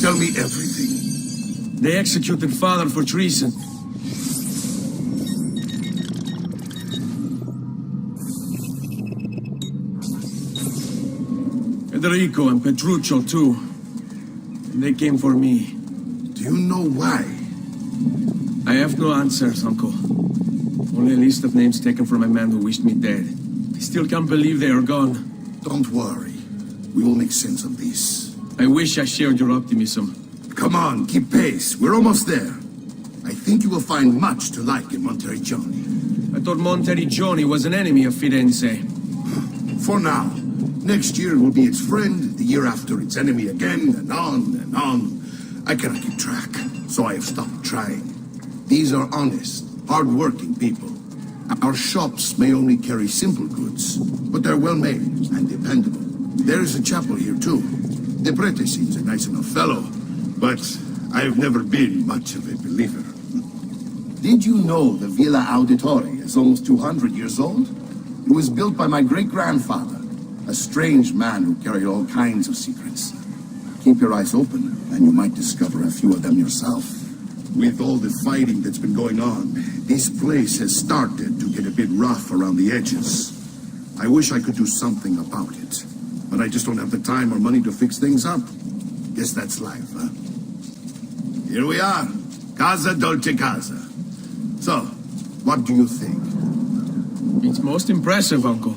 Tell me everything. They executed father for treason. Federico and Petruccio, too. And they came for me. Do you know why? I have no answers, Uncle. Only a list of names taken from a man who wished me dead. I still can't believe they are gone. Don't worry. We will make sense of this. I wish I shared your optimism. Come on, keep pace. We're almost there. I think you will find much to like in Monteriggioni. I thought Monteriggioni was an enemy of Firenze. For now. Next year will be its friend, the year after its enemy again, and on and on. I cannot keep track, so I have stopped trying. These are honest, hard-working people. Our shops may only carry simple goods, but they're well-made and dependable. There is a chapel here, too. The prete seems a nice enough fellow, but I've never been much of a believer. Did you know the Villa Auditore is almost 200 years old? It was built by my great-grandfather, a strange man who carried all kinds of secrets. Keep your eyes open, and you might discover a few of them yourself. With all the fighting that's been going on, this place has started to get a bit rough around the edges. I wish I could do something about it, but I just don't have the time or money to fix things up. Guess that's life, huh? Here we are. Casa Dolce Casa. So, what do you think? It's most impressive, Uncle.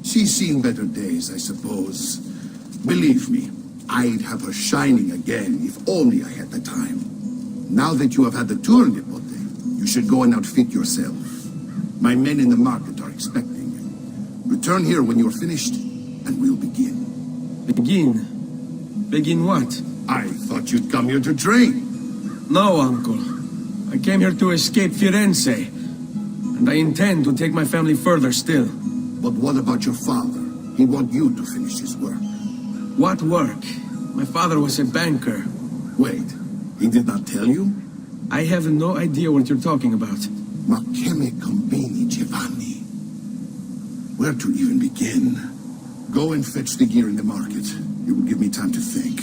She's seen better days, I suppose. Believe me, I'd have her shining again if only I had the time. Now that you have had the tour, Nipote, you should go and outfit yourself. My men in the market are expecting you. Return here when you're finished, and we'll begin. Begin? Begin what? I thought you'd come here to train. No, Uncle. I came here to escape Firenze. And I intend to take my family further still. But what about your father? He wants you to finish his work. What work? My father was a banker. Wait, he did not tell you? I have no idea what you're talking about. Ma che me combini, Giovanni? Where to even begin? Go and fetch the gear in the market. It will give me time to think.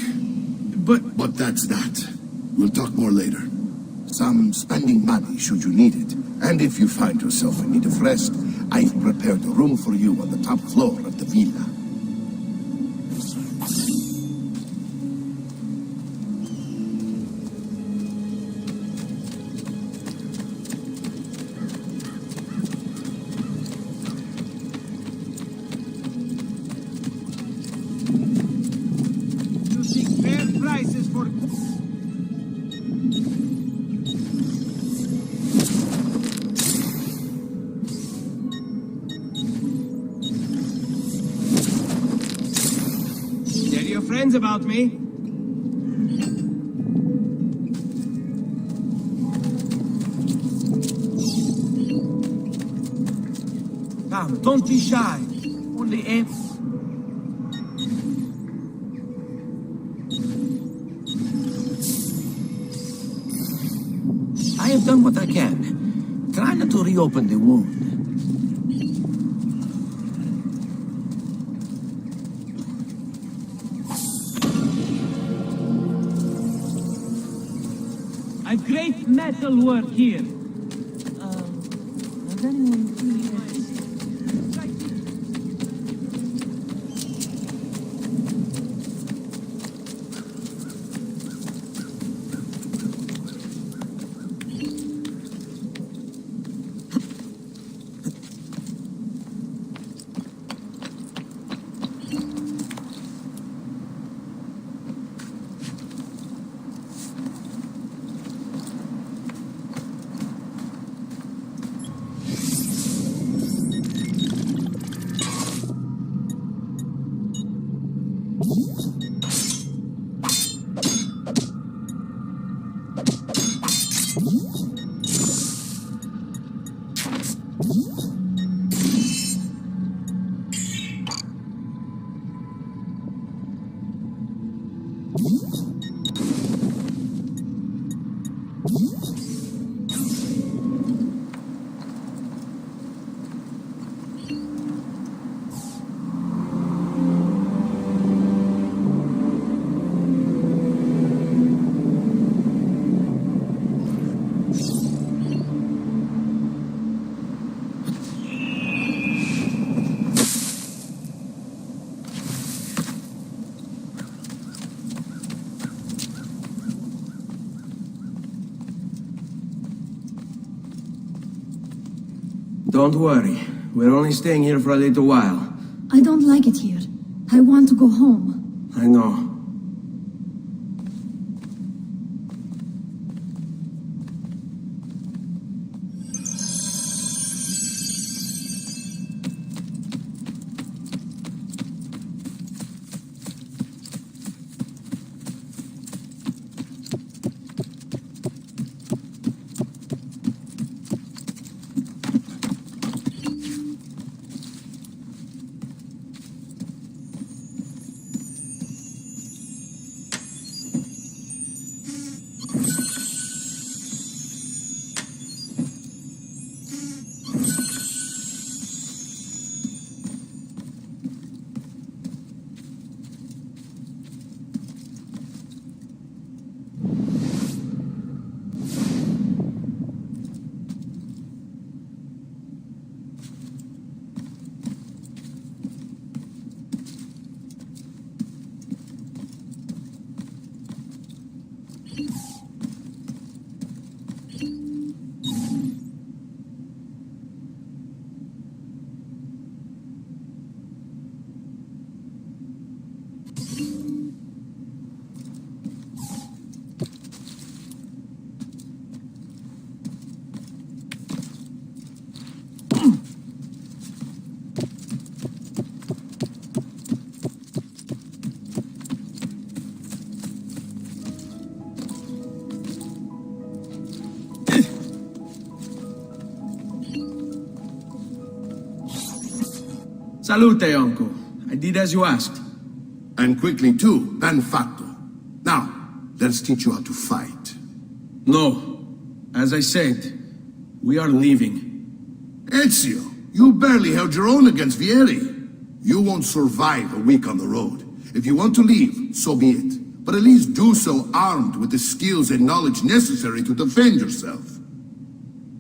But that's that. We'll talk more later. Some spending money should you need it. And if you find yourself in need of rest, I've prepared a room for you on the top floor of the villa. Friends about me? Come, don't be shy. Only aim. I have done what I can. Try not to reopen the wound. A great metal work here. Has anyone seen Don't worry. We're only staying here for a little while. I don't like it here. I want to go home. I know. Salute, uncle. I did as you asked. And quickly too, ben fatto. Now, let's teach you how to fight. No. As I said, we are leaving. Ezio, you barely held your own against Vieri. You won't survive a week on the road. If you want to leave, so be it. But at least do so armed with the skills and knowledge necessary to defend yourself.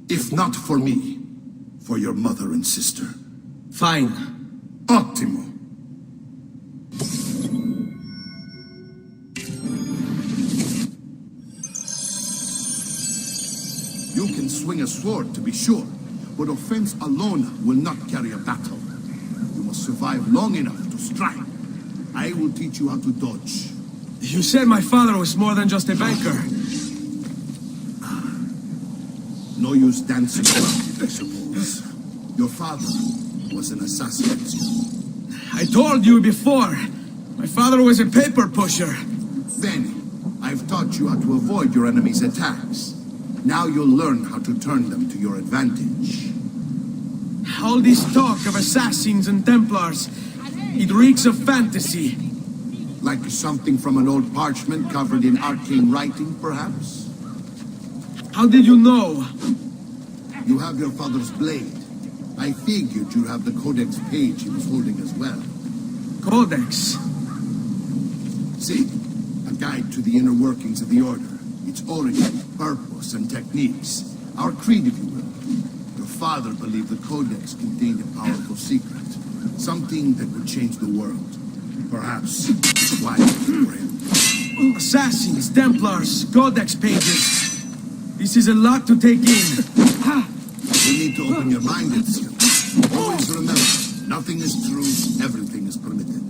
If not for me, for your mother and sister. Fine. Ottimo. You can swing a sword, to be sure, but offense alone will not carry a battle. You must survive long enough to strike. I will teach you how to dodge. You said my father was more than just a banker. No use dancing around it, I suppose. Your father was an assassin, Ezio. I told you before. My father was a paper pusher. Then, I've taught you how to avoid your enemy's attacks. Now you'll learn how to turn them to your advantage. All this talk of assassins and Templars, it reeks of fantasy. Like something from an old parchment covered in arcane writing, perhaps? How did you know? You have your father's blade. I figured you have the codex page he was holding as well. Codex? See, a guide to the inner workings of the Order. Its origin, purpose, and techniques. Our creed, if you will. Your father believed the codex contained a powerful secret. Something that would change the world. Perhaps why for him. Assassins, Templars, Codex pages. This is a lot to take in. You need to open your mind, Ezio. Always remember, nothing is true, everything is permitted.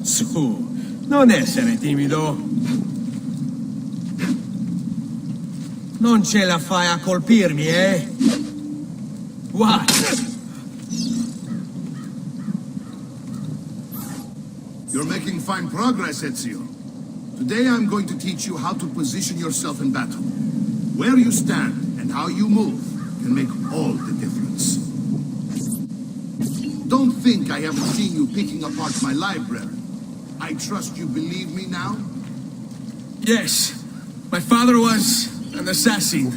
Su, non essere timido. Non ce la fai a colpirmi, eh? What? You're making fine progress, Ezio. Today I'm going to teach you how to position yourself in battle. Where you stand and how you move can make all the difference. Don't think I haven't seen you picking apart my library. I trust you believe me now? Yes, my father was an assassin.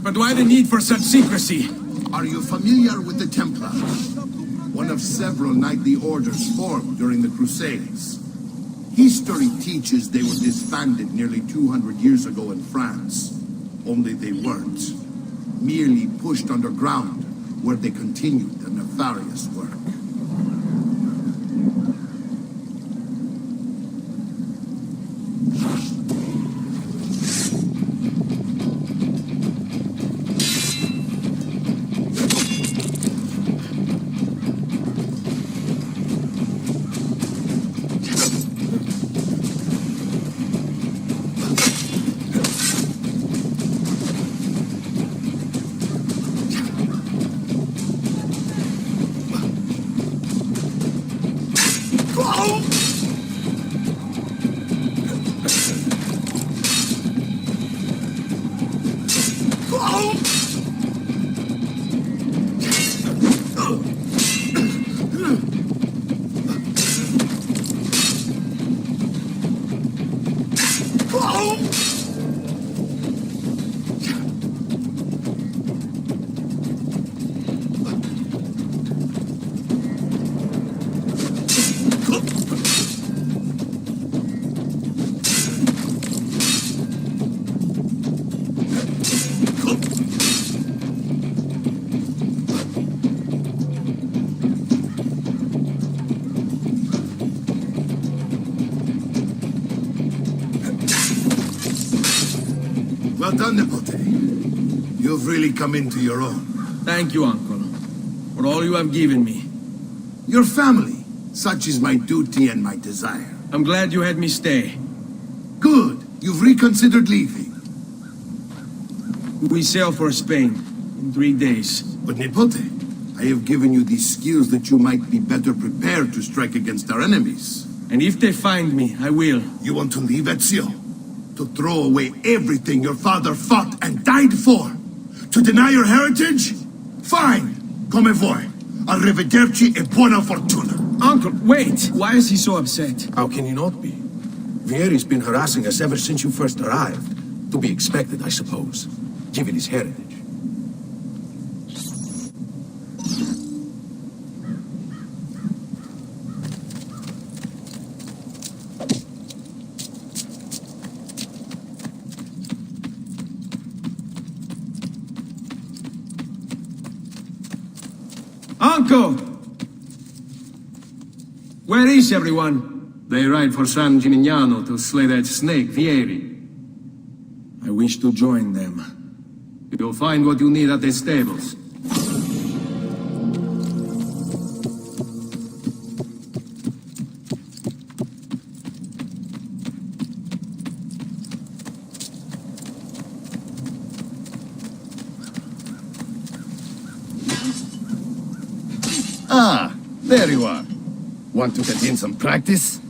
But why the need for such secrecy? Are you familiar with the Templars? One of several knightly orders formed during the Crusades. History teaches they were disbanded nearly 200 years ago in France. Only they weren't. Merely pushed underground, where they continued their nefarious work. Well done, Nipote. You've really come into your own. Thank you, Uncle, for all you have given me. Your family, such is my duty and my desire. I'm glad you had me stay. Good. You've reconsidered leaving. We sail for Spain in 3 days. But Nipote, I have given you these skills that you might be better prepared to strike against our enemies. And if they find me, I will. You want to leave, Ezio? To throw away everything your father fought and died for? To deny your heritage? Fine. Come voi. Arrivederci e buona fortuna. Uncle, wait! Why is he so upset? How can you not be? Vieri's been harassing us ever since you first arrived. To be expected, I suppose, given his heritage. Uncle! Where is everyone? They ride for San Gimignano to slay that snake, Vieri. I wish to join them. You'll find what you need at the stables. Ah, there you are. Want to get in some practice?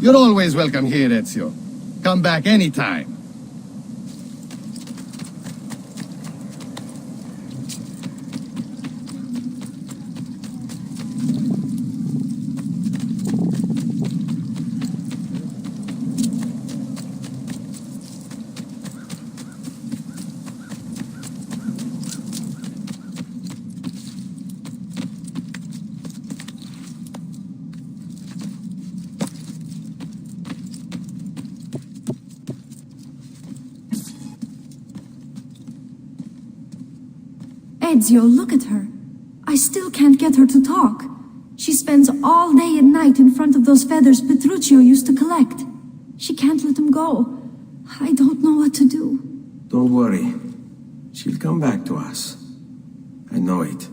You're always welcome here, Ezio. Come back anytime. Ezio, look at her. I still can't get her to talk. She spends all day and night in front of those feathers Petruchio used to collect. She can't let them go. I don't know what to do. Don't worry. She'll come back to us. I know it.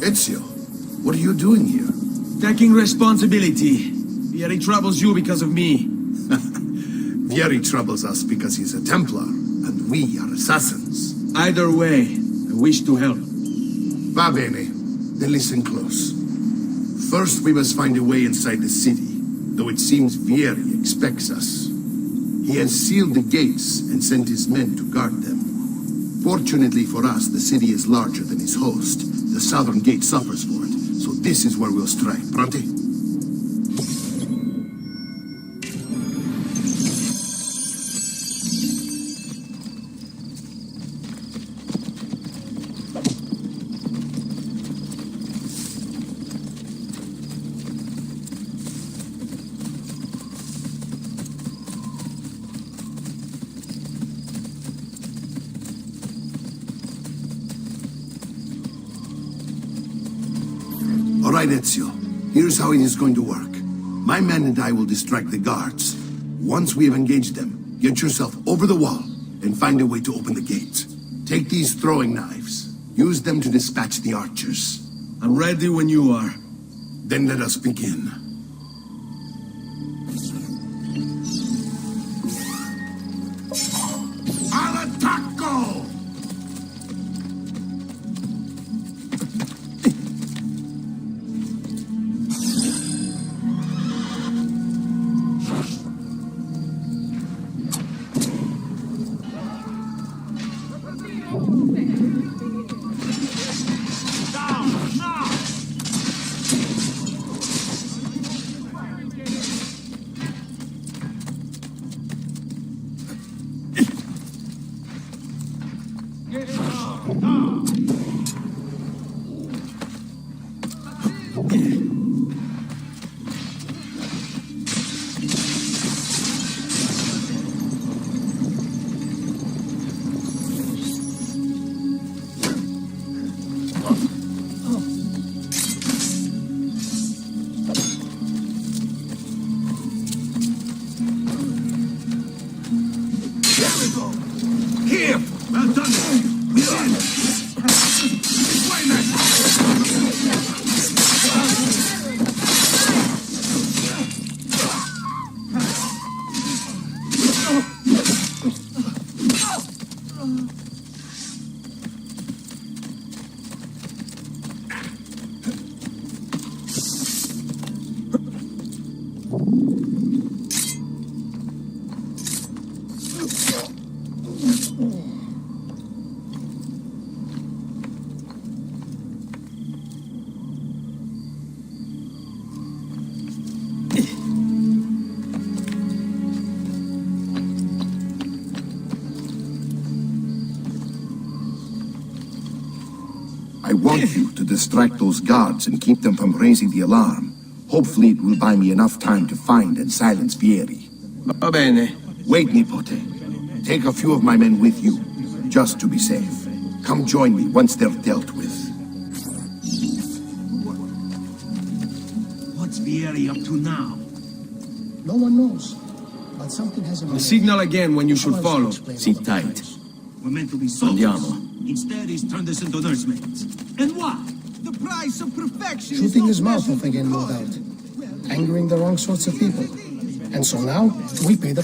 Ezio, what are you doing here? Taking responsibility. Vieri troubles you because of me. Vieri troubles us because he's a Templar, and we are assassins. Either way, I wish to help. Va bene. Then listen close. First, we must find a way inside the city, though it seems Vieri expects us. He has sealed the gates and sent his men to guard them. Fortunately for us, the city is larger than its host. The southern gate suffers for it, so this is where we'll strike. Pronti? All right, Ezio. Here's how it is going to work. My men and I will distract the guards. Once we have engaged them, get yourself over the wall and find a way to open the gate. Take these throwing knives. Use them to dispatch the archers. I'm ready when you are. Then let us begin. Al attacco! Here! Well done! We're in! Why not? I want you to distract those guards and keep them from raising the alarm. Hopefully it will buy me enough time to find and silence Vieri. Va bene. Wait, Nipote. Take a few of my men with you, just to be safe. Come join me once they're dealt with. What's Vieri up to now? No one knows, but something has I'll signal again when you should follow. Sit tight. We're meant to be soldiers. Andiamo. Instead, he's turned us into nursemaids. And why? The price of perfection. Shooting his mouth off again, no doubt. Angering the wrong sorts of people. And so now, we pay the...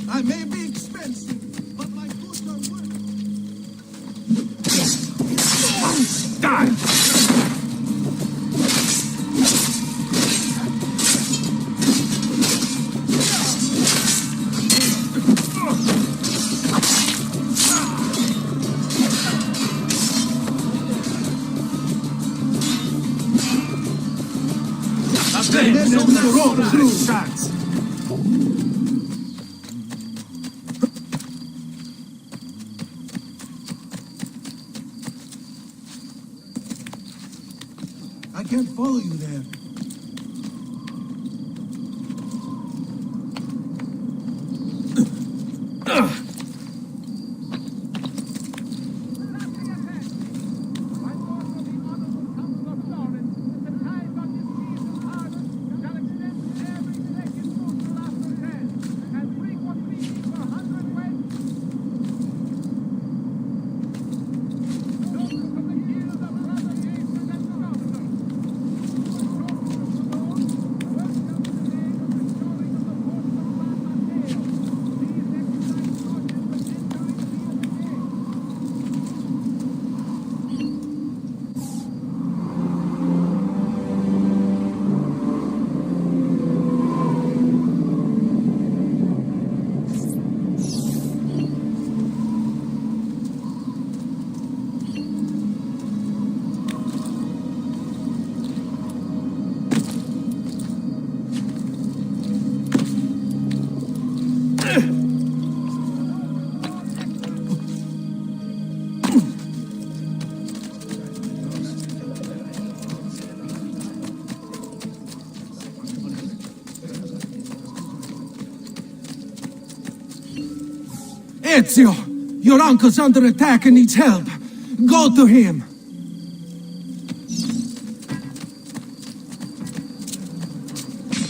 I may be expensive, but my goods are worth. Die! I can't follow you there. Ezio! Your uncle's under attack and needs help. Go to him!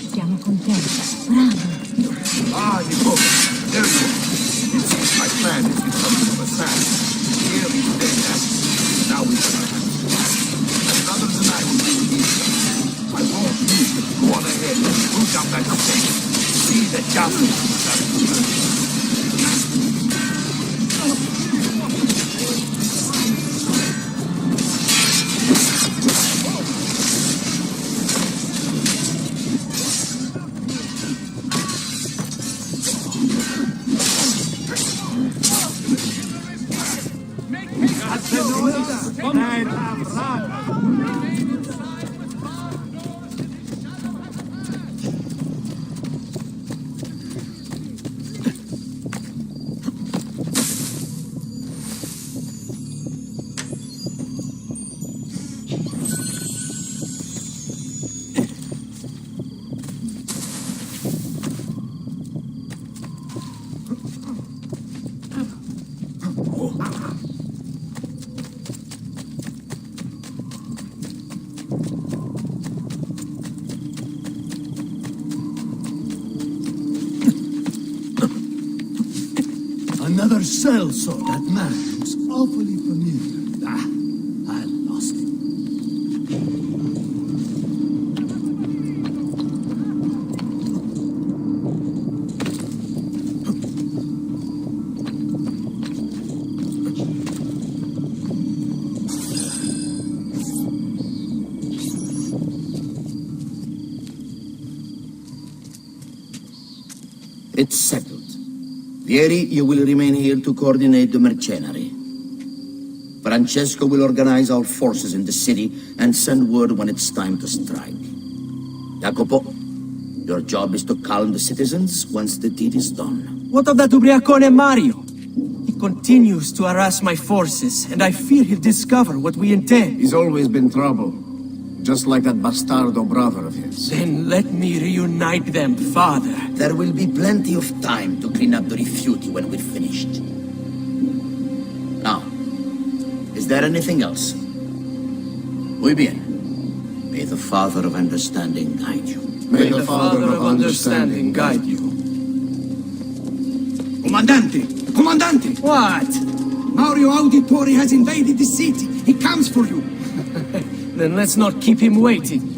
Siamo contenti. Bravo. Ah, Nico, there you are. It seems my plan is becoming of a fast. Here we stay. Now we can my brothers and I will do these things. I want you to go on ahead and root down that stake. See that justice is done. Another cell saw that man looks awfully familiar. I lost it. It's settled. Vieri, you will remain here to coordinate the mercenary. Francesco will organize our forces in the city and send word when it's time to strike. Jacopo, your job is to calm the citizens once the deed is done. What of that ubriacone Mario? He continues to harass my forces, and I fear he'll discover what we intend. He's always been trouble. Just like that bastardo brother of his. Then let me reunite them, father. There will be plenty of time to clean up the rifiuti when we're finished. Now, is there anything else? Muy bien. May the Father of Understanding guide you. May the Father of Understanding guide you. Comandante! Comandante! What? Mario Auditore has invaded the city. He comes for you. Then let's not keep him waiting.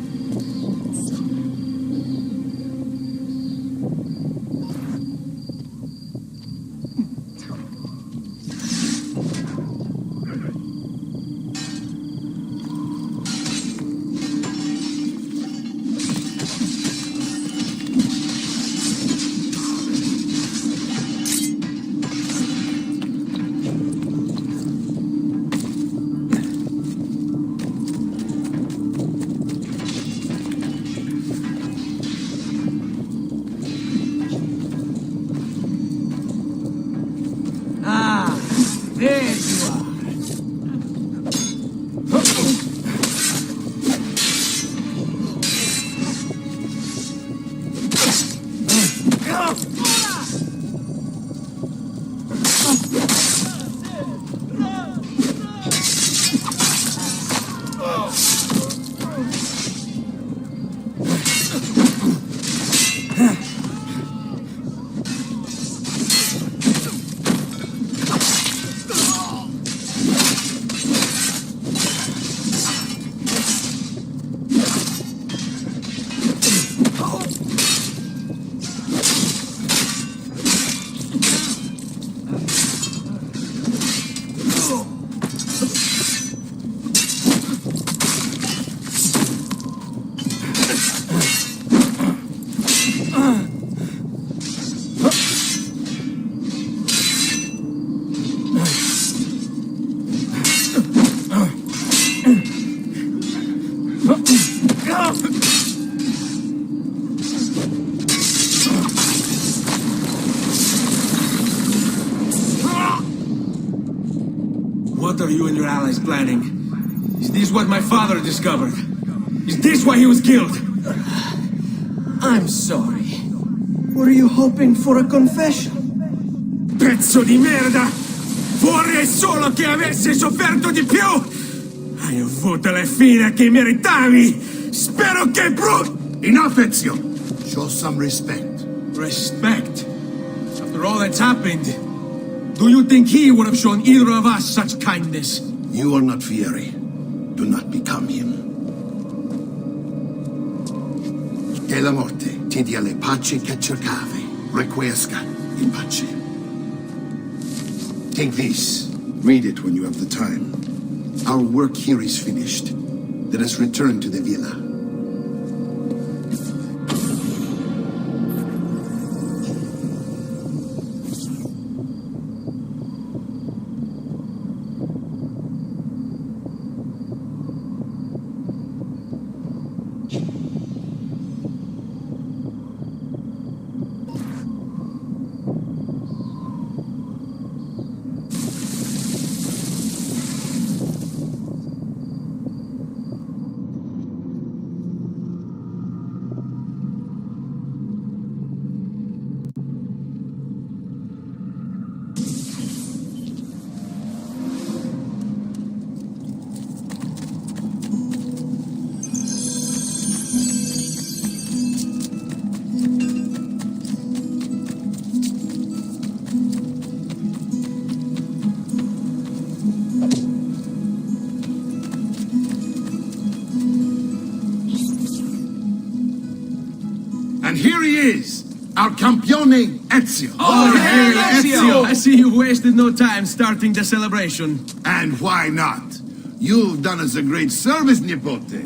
are you and your allies planning? Is this what my father discovered? Is this why he was killed? I'm sorry. Were you hoping for a confession? Pezzo di merda! Vorrei solo che avessi sofferto di più! Hai avuto la fine che meritavi! Spero che Enough, Ezio! Show some respect. Respect? After all that's happened, do you think he would have shown either of us such kindness? You are not Fieri. Do not become him. Che la morte ti dia le pace che cercavi. Requiesca in pace. Take this. Read it when you have the time. Our work here is finished. Let us return to the villa. And here he is, our campione Ezio. Oh, hey, Ezio! I see you wasted no time starting the celebration. And why not? You've done us a great service, Nipote.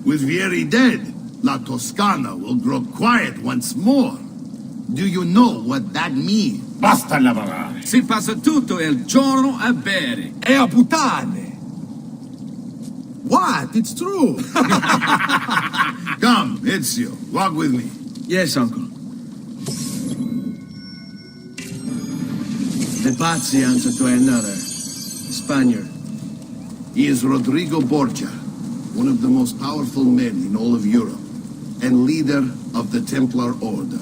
With Vieri dead, La Toscana will grow quiet once more. Do you know what that means? Basta lavorare. Si passa tutto il giorno a bere. E a puttane. What? It's true. Come, Ezio, walk with me. Yes, uncle. The Pazzi answer to another. Spaniard. He is Rodrigo Borgia, one of the most powerful men in all of Europe, and leader of the Templar Order.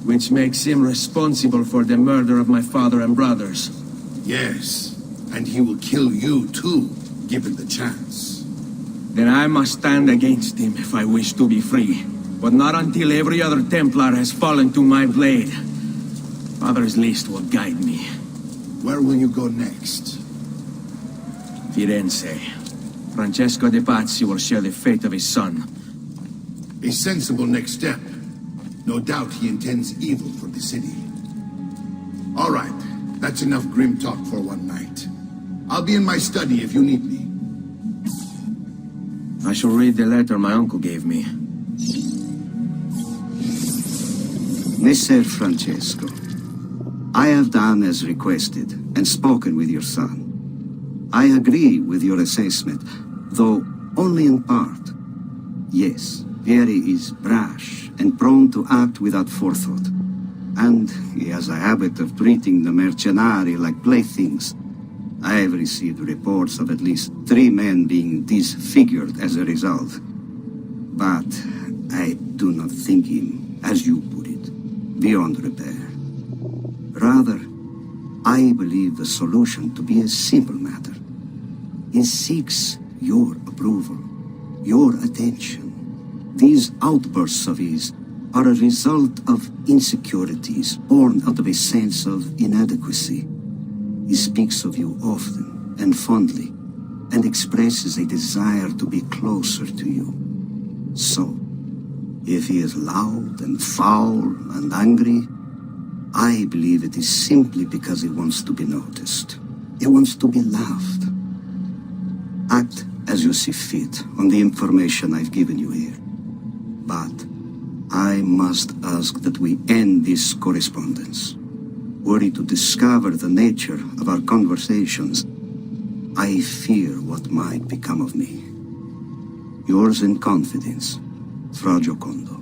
Which makes him responsible for the murder of my father and brothers. Yes, and he will kill you too, given the chance. Then I must stand against him if I wish to be free. But not until every other Templar has fallen to my blade. Father's list will guide me. Where will you go next? Firenze. Francesco de Pazzi will share the fate of his son. A sensible next step. No doubt he intends evil for the city. All right, that's enough grim talk for one night. I'll be in my study if you need me. I shall read the letter my uncle gave me. Messer Francesco, I have done as requested and spoken with your son. I agree with your assessment, though only in part. Yes, Vieri is brash and prone to act without forethought. And he has a habit of treating the mercenari like playthings. I have received reports of at least 3 men being disfigured as a result. But I do not think him, as you put it, beyond repair. Rather, I believe the solution to be a simple matter. It seeks your approval, your attention. These outbursts of his are a result of insecurities born out of a sense of inadequacy. He speaks of you often and fondly, and expresses a desire to be closer to you. So, if he is loud and foul and angry, I believe it is simply because he wants to be noticed. He wants to be loved. Act as you see fit on the information I've given you here. But I must ask that we end this correspondence. Were he to discover the nature of our conversations, I fear what might become of me. Yours in confidence, Fra Giocondo.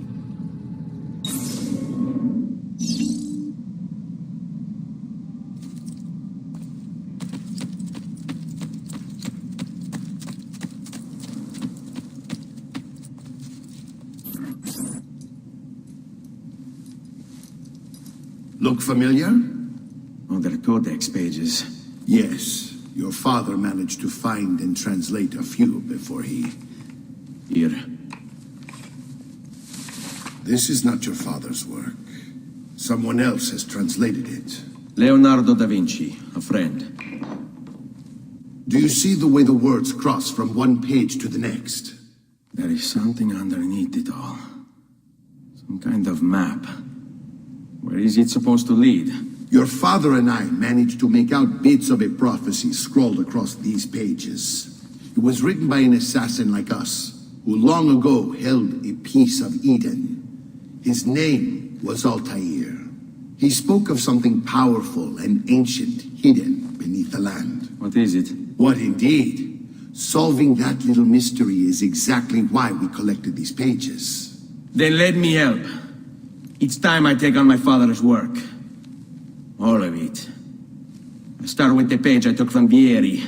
Look familiar? Other codex pages. Yes. Your father managed to find and translate a few before he... Here. This is not your father's work. Someone else has translated it. Leonardo da Vinci, a friend. Do you see the way the words cross from one page to the next? There is something underneath it all. Some kind of map. Where is it supposed to lead? Your father and I managed to make out bits of a prophecy scrawled across these pages. It was written by an assassin like us, who long ago held a piece of Eden. His name was Altair. He spoke of something powerful and ancient hidden beneath the land. What is it? What indeed? Solving that little mystery is exactly why we collected these pages. Then let me help. It's time I take on my father's work. All of it. I start with the page I took from Vieri.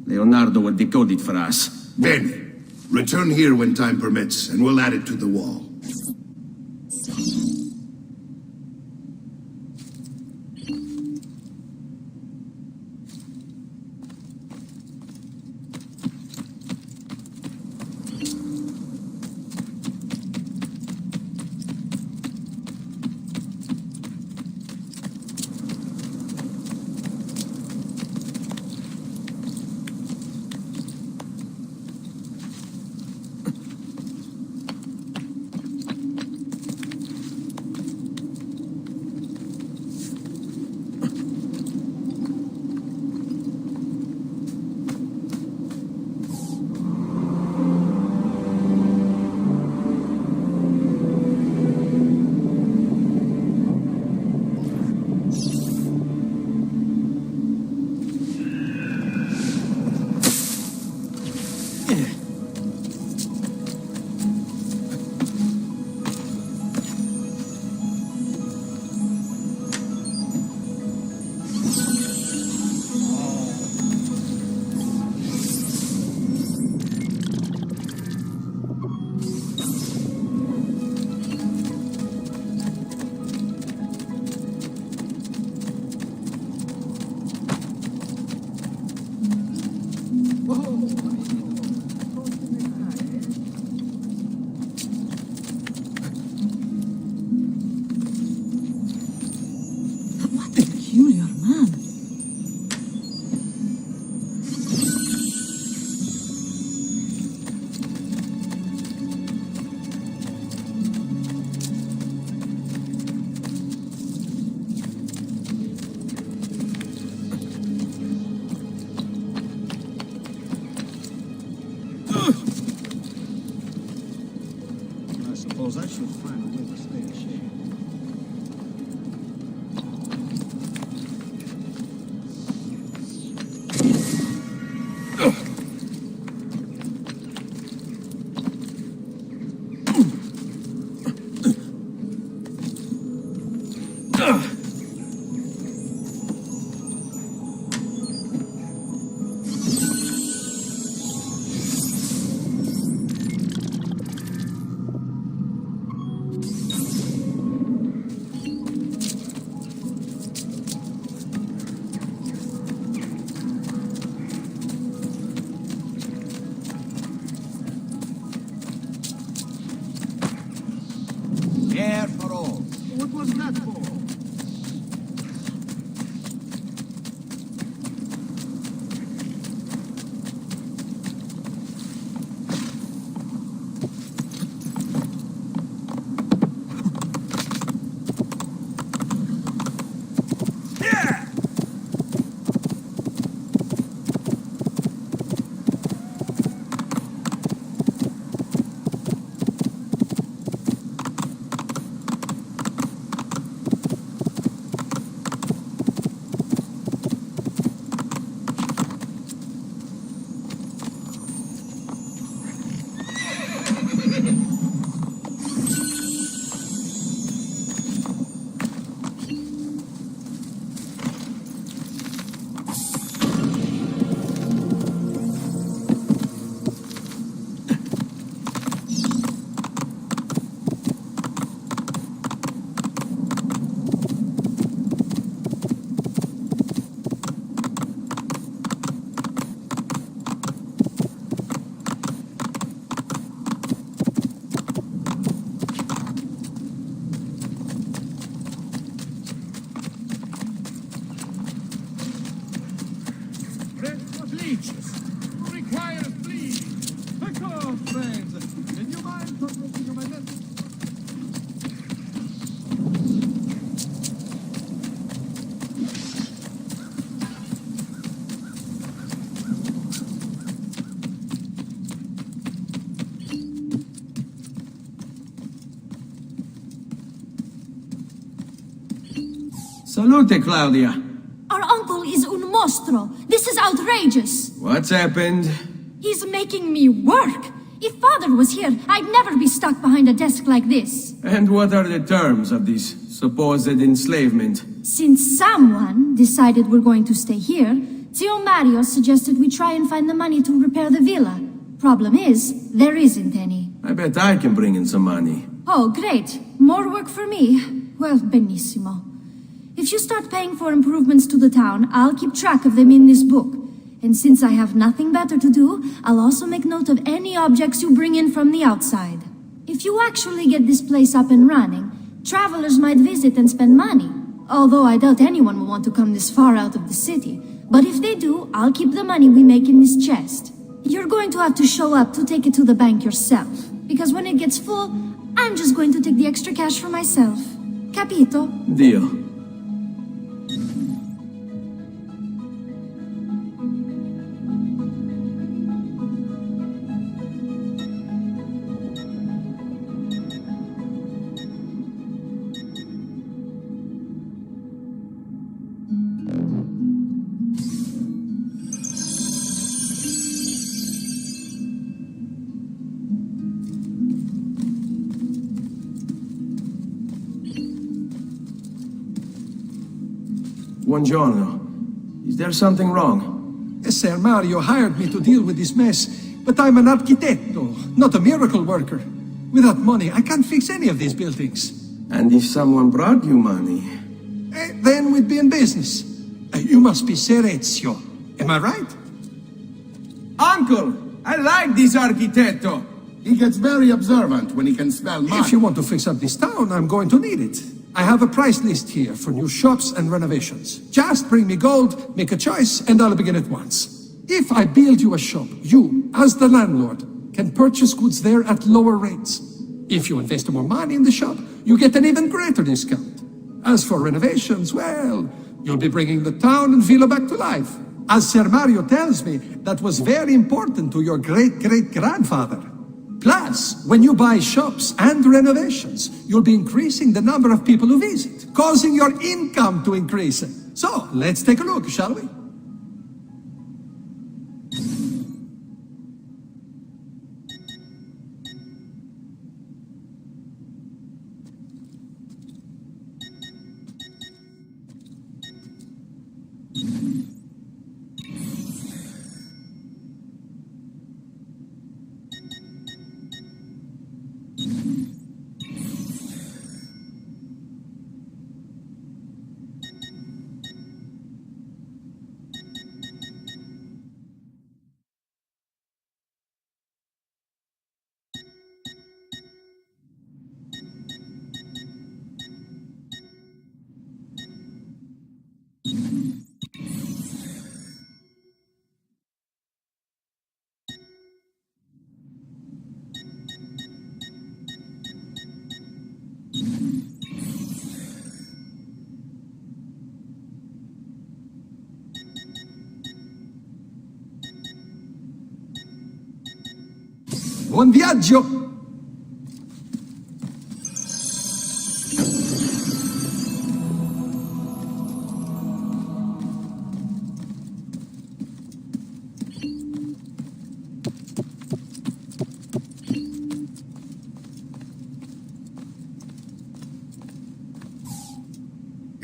Leonardo will decode it for us. Bene. Return here when time permits, and we'll add it to the wall. I should find a way to stay in shape. Air for all. What was that for? Salute, Claudia. Our uncle is un mostro. This is outrageous. What's happened? He's making me work. If Father was here, I'd never be stuck behind a desk like this. And what are the terms of this supposed enslavement? Since someone decided we're going to stay here, Zio Mario suggested we try and find the money to repair the villa. Problem is, there isn't any. I bet I can bring in some money. Oh, great. More work for me. Well, benissimo. If you start paying for improvements to the town, I'll keep track of them in this book. And since I have nothing better to do, I'll also make note of any objects you bring in from the outside. If you actually get this place up and running, travelers might visit and spend money. Although I doubt anyone will want to come this far out of the city. But if they do, I'll keep the money we make in this chest. You're going to have to show up to take it to the bank yourself. Because when it gets full, I'm just going to take the extra cash for myself. Capito? Deal. Buongiorno. Is there something wrong? Ser Mario hired me to deal with this mess, but I'm an architetto, not a miracle worker. Without money, I can't fix any of these buildings. And if someone brought you money? Then we'd be in business. You must be Ser Ezio. Am I right? Uncle! I like this architetto! He gets very observant when he can smell money. If you want to fix up this town, I'm going to need it. I have a price list here for new shops and renovations. Just bring me gold, make a choice, and I'll begin at once. If I build you a shop, you, as the landlord, can purchase goods there at lower rates. If you invest more money in the shop, you get an even greater discount. As for renovations, well, you'll be bringing the town and villa back to life. As Ser Mario tells me, that was very important to your great-great-grandfather. Plus, when you buy shops and renovations, you'll be increasing the number of people who visit, causing your income to increase. So, let's take a look, shall we? Buon viaggio!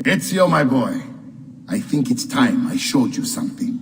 Ezio, my boy, I think it's time I showed you something.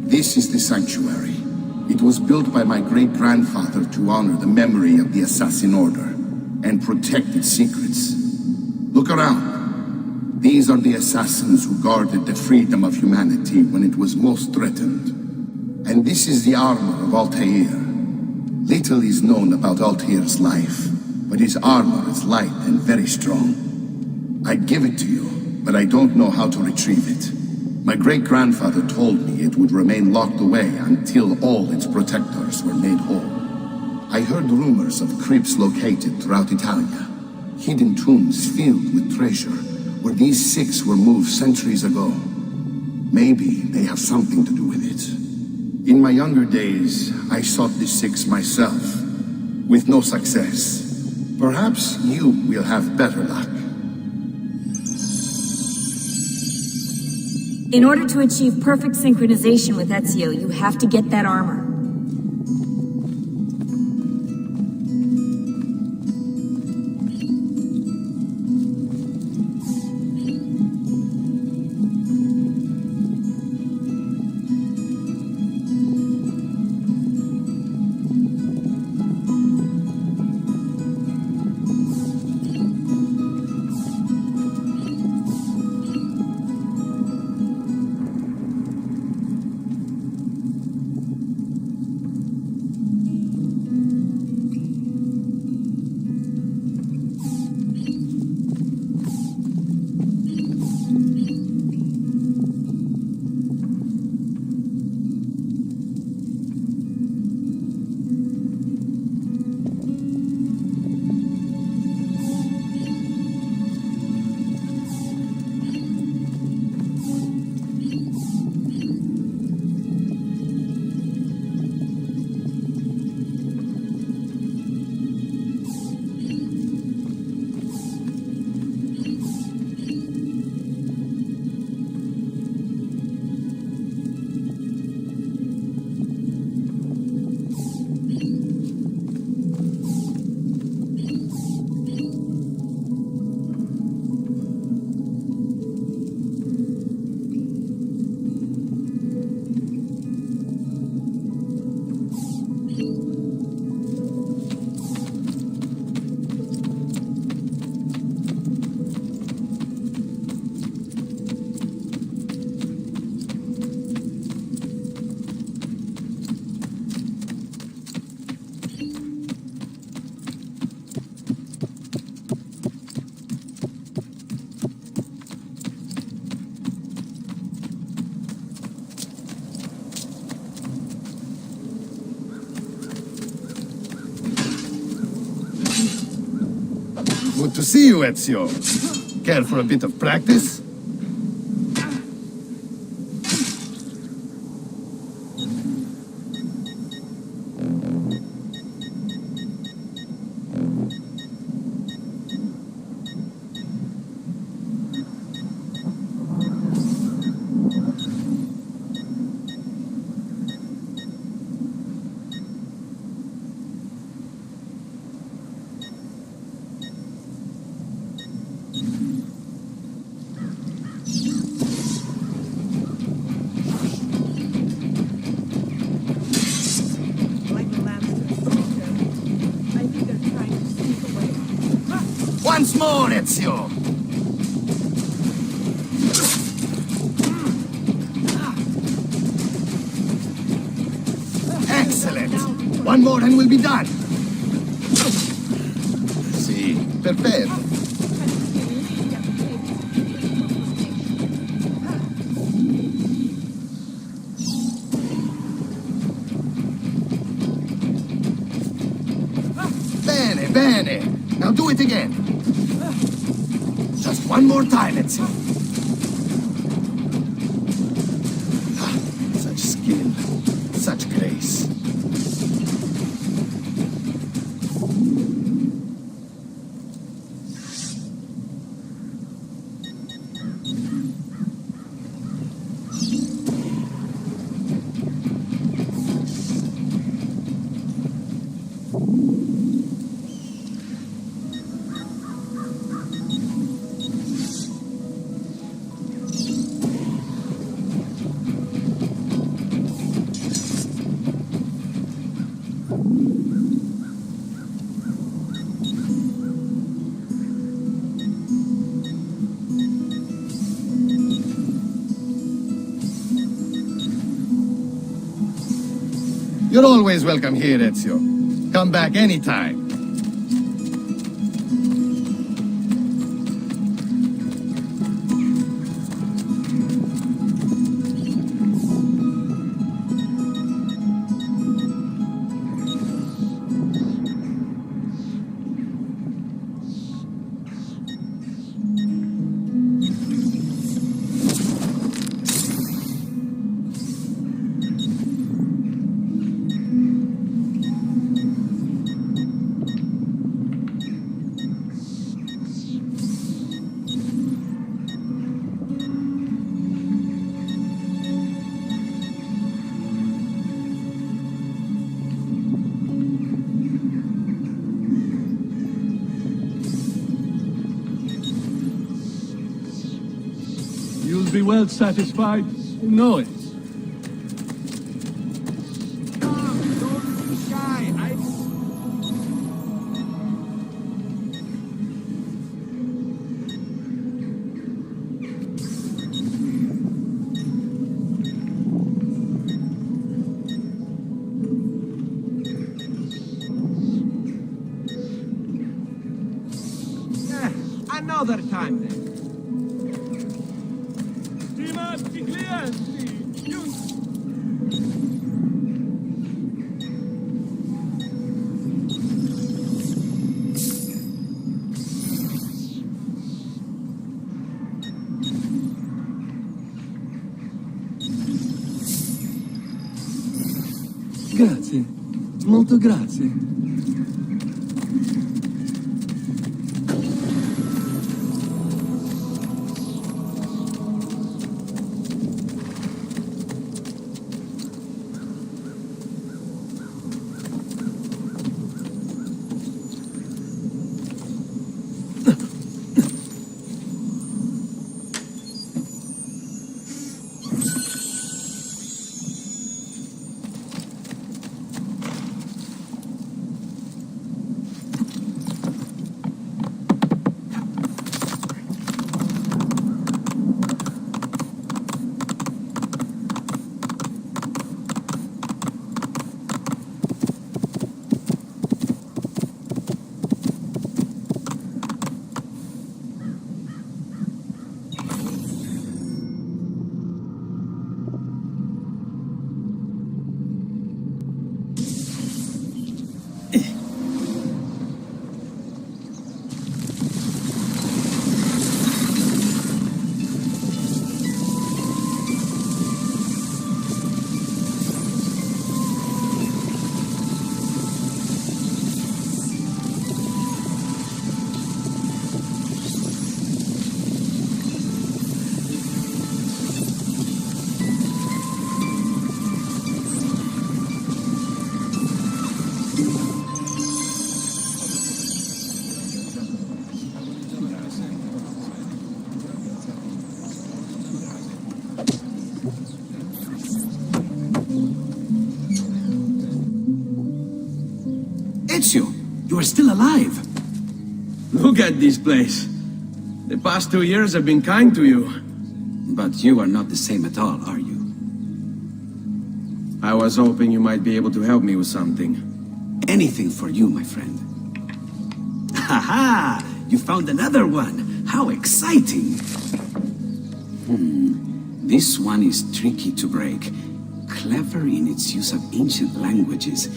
This is the sanctuary. It was built by my great-grandfather to honor the memory of the Assassin Order and protect its secrets. Look around. These are the assassins who guarded the freedom of humanity when it was most threatened. And this is the armor of Altair. Little is known about Altair's life, but his armor is light and very strong. I'd give it to you, but I don't know how to retrieve it. My great-grandfather told me it would remain locked away until all its protectors were made whole. I heard rumors of crypts located throughout Italia, hidden tombs filled with treasure, where these six were moved centuries ago. Maybe they have something to do with it. In my younger days, I sought the six myself, with no success. Perhaps you will have better luck. In order to achieve perfect synchronization with Ezio, you have to get that armor. Good to see you, Ezio. Care for a bit of practice? Once more, Ezio! Excellent! One more and we'll be done! Sì, perfetto. Bene, bene! Now do it again! Just one more time, Ezio. Ah, such skill, such grace. You're always welcome here, Ezio. Come back anytime. You'll be well satisfied. You know it. Another time then. Grazie. Molto grazie. Ezio, you are still alive. Look at this place. The past 2 years have been kind to you. But you are not the same at all, are you? I was hoping you might be able to help me with something. Anything for you, my friend. Ha-ha! You found another one! How exciting! This one is tricky to break. Clever in its use of ancient languages.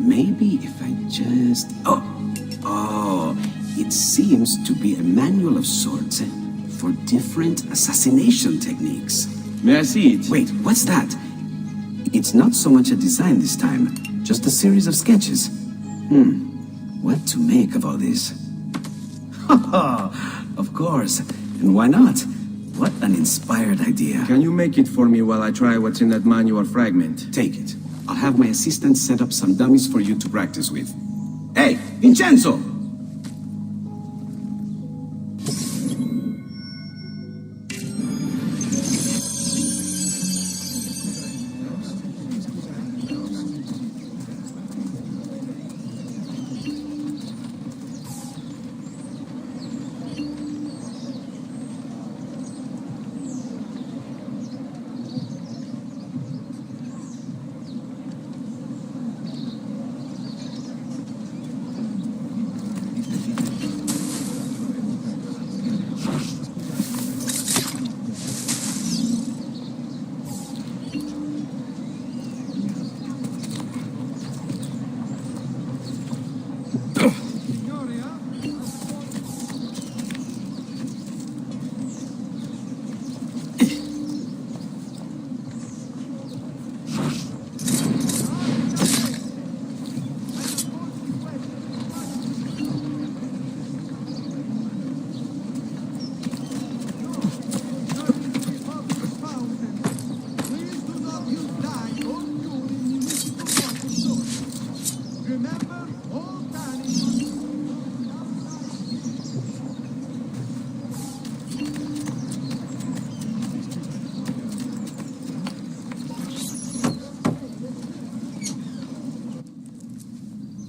Maybe if I just... Oh, it seems to be a manual of sorts for different assassination techniques. May I see it? Wait, what's that? It's not so much a design this time, just a series of sketches. What to make of all this? Of course, and why not? What an inspired idea. Can you make it for me while I try what's in that manual fragment? Take it. I'll have my assistant set up some dummies for you to practice with. Hey, Vincenzo!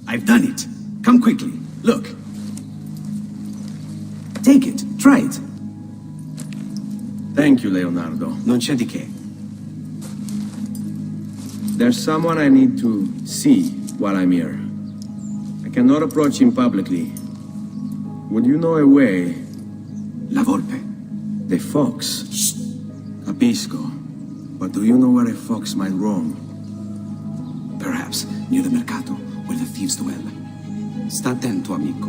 I've done it. Come quickly. Look. Take it. Try it. Thank you, Leonardo. Non c'è di che. There's someone I need to see while I'm here. I cannot approach him publicly. Would you know a way? La Volpe. The fox. Shh. Capisco. But do you know where a fox might roam? Perhaps near the mercato, where the thieves dwell. Sta attento, amico.